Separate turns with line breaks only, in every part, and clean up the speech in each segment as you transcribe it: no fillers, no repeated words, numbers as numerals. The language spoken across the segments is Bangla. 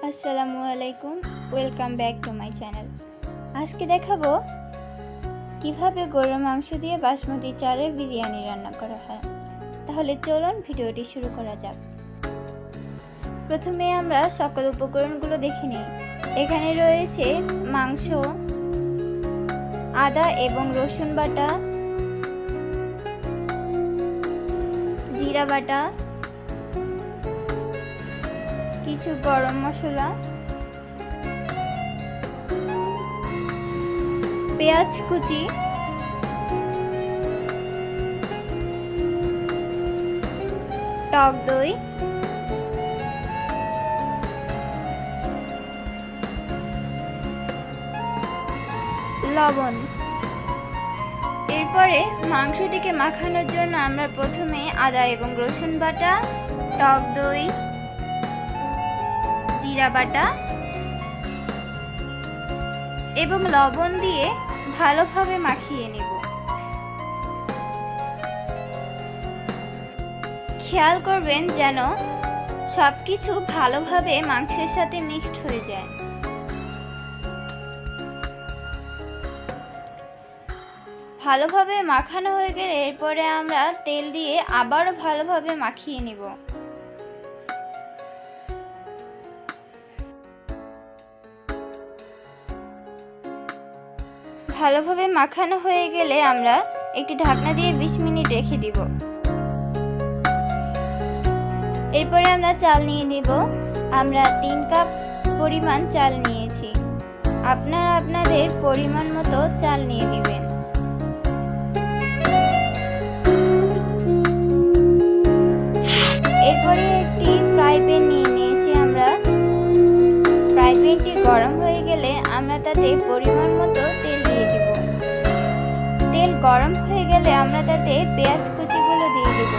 আসসালামু আলাইকুম, welcome back to my channel. আজকে দেখাবো কিভাবে গরুর মাংস দিয়ে বাসমতি চালের বিরিয়ানি রান্না করা হয়। তাহলে চলুন ভিডিওটি শুরু করা যাক। প্রথমে আমরা সকল উপকরণগুলো দেখে নিই। এখানে রয়েছে মাংস, আদা এবং রসুন বাটা, জিরা বাটা, কিছু গরম মশলা, পেঁয়াজ কুচি, টক দই, লবণ। এরপরে মাংসটিকে মাখানোর জন্য আমরা প্রথমে আদা এবং রসুন বাটা, টক দই, জিরা বাটা এবং লবণ দিয়ে ভালোভাবে মাখিয়ে নেব। খেয়াল করবেন যেন সবকিছু ভালোভাবে মাংসের সাথে মিক্সড হয়ে যায়। ভালোভাবে মাখানো হয়ে গেলে এরপরে আমরা তেল দিয়ে আবারও ভালোভাবে মাখিয়ে নেব। ভালোভাবে মাখানো হয়ে গেলে আমরা একটি ঢাকনা দিয়ে 20 মিনিট রেখে দিব। এরপরে আমরা চাল নিয়ে নেব। আমরা 3 কাপ পরিমাণ চাল নিয়েছি। আপনারা আপনাদের পরিমাণ মতো চাল নিয়ে নেবেন। এরপরে একটি ফ্রাই প্যান নিয়ে নিয়েছি আমরা। ফ্রাই প্যানটি গরম হয়ে গেলে আমরা তাতে পরিমাণ মতো তেল দিয়ে দেব। তেল গরম হয়ে গেলে আমরা তাতে পেঁয়াজ কুচিগুলো দিয়ে দেব।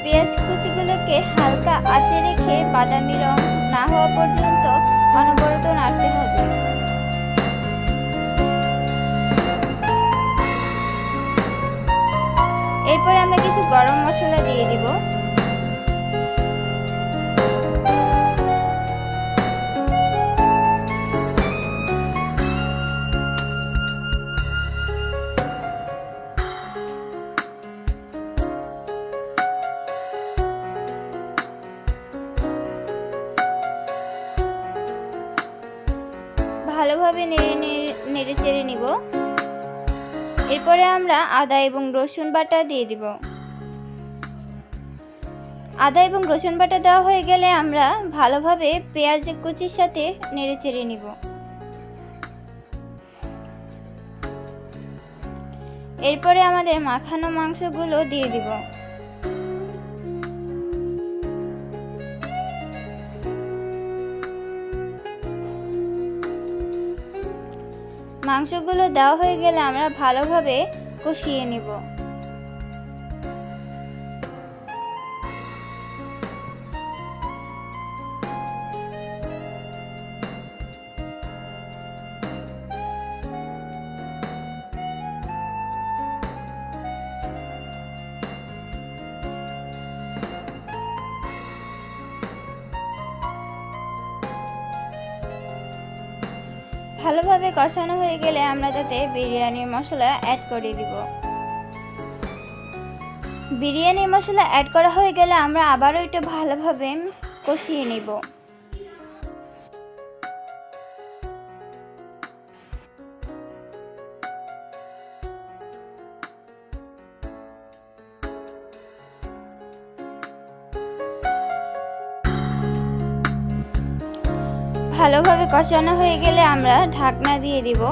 পেঁয়াজ কুচিগুলোকে হালকা আঁচে রেখে বাদামি রং না হওয়া পর্যন্ত অনবরত নাড়তে হবে। এরপর আমরা কিছু গরম মশলা দিয়ে দিব। ভালোভাবে নেড়ে চেড়ে নিব। এরপরে আমরা আদা এবং রসুন বাটা দিয়ে দিব। আদা এবং রসুন বাটা দেওয়া হয়ে গেলে আমরা ভালোভাবে পেঁয়াজ কুচির সাথে নেড়ে চেড়ে নিব। এরপরে আমাদের মাখানো মাংসগুলো দিয়ে দিব। মাংসগুলো দেওয়া হয়ে গেলে আমরা ভালোভাবে কষিয়ে নিব। ভালোভাবে কষানো হয়ে গেলে আমরা তাতে বিরিয়ানির মশলা অ্যাড করে দিব। বিরিয়ানির মশলা অ্যাড করা হয়ে গেলে আমরা আবারও একটু ভালোভাবে কষিয়ে নিব। ভালোভাবে কষানো হয়ে গেলে আমরা ঢাকনা দিয়ে দিব।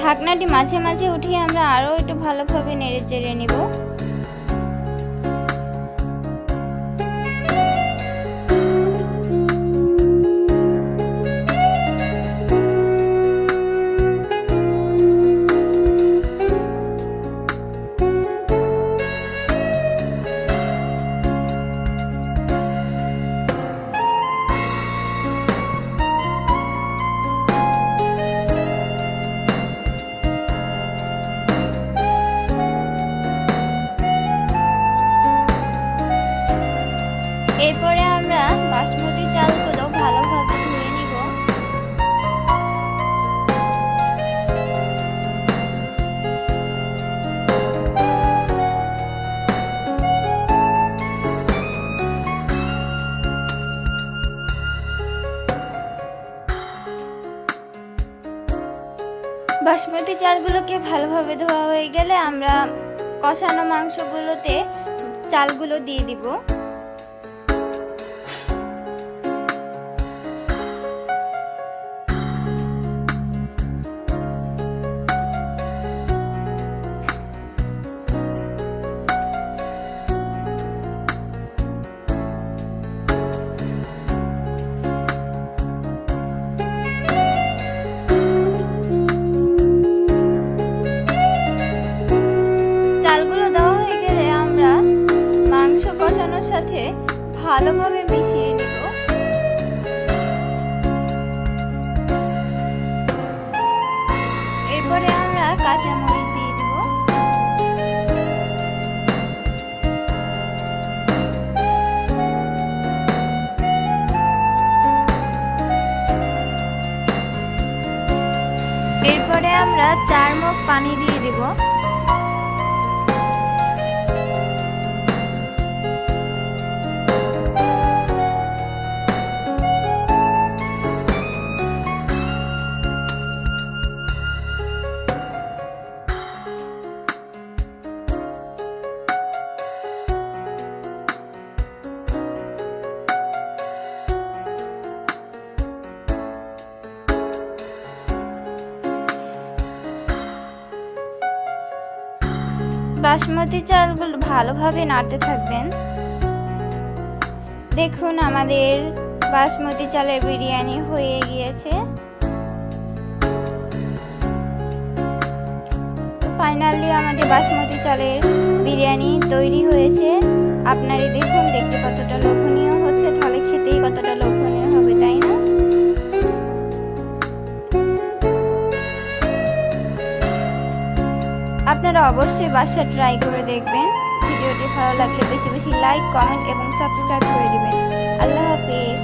ঢাকনাটি মাঝে মাঝে উঠিয়ে আমরা আরও একটু ভালোভাবে নেড়ে চেড়ে নিব। চালগুলোকে ভালোভাবে ধোয়া হয়ে গেলে আমরা কষানো মাংসগুলোতে চালগুলো দিয়ে দিব। চালগুলো দেওয়া হয়ে গেলে আমরা মাংস কষানোর সাথে ভালোভাবে মিশিয়ে নিব। এরপরে আমরা কাঁচামরিচ দিয়ে দিব। এরপরে আমরা 4 মগ পানি দিয়ে দিব। বাসমতি চালগুলো ভালোভাবে নাড়তে থাকবেন। দেখুন আমাদের বাসমতি চালের বিরিয়ানি হয়ে গিয়েছে। ফাইনালি আমাদের বাসমতি চালের বিরিয়ানি তৈরি হয়েছে। আপনারা দেখুন দেখতে কতটা লোভনীয় হচ্ছে, তাহলে খেতেই কতটা লোভনীয় হবে, তাই না? আপনারা অবশ্যই বাসায় ট্রাই করে দেখবেন। ভিডিওটি ভালো লাগলে বেশি বেশি লাইক, কমেন্ট এবং সাবস্ক্রাইব করে দিবেন। আল্লাহ হাফেজ।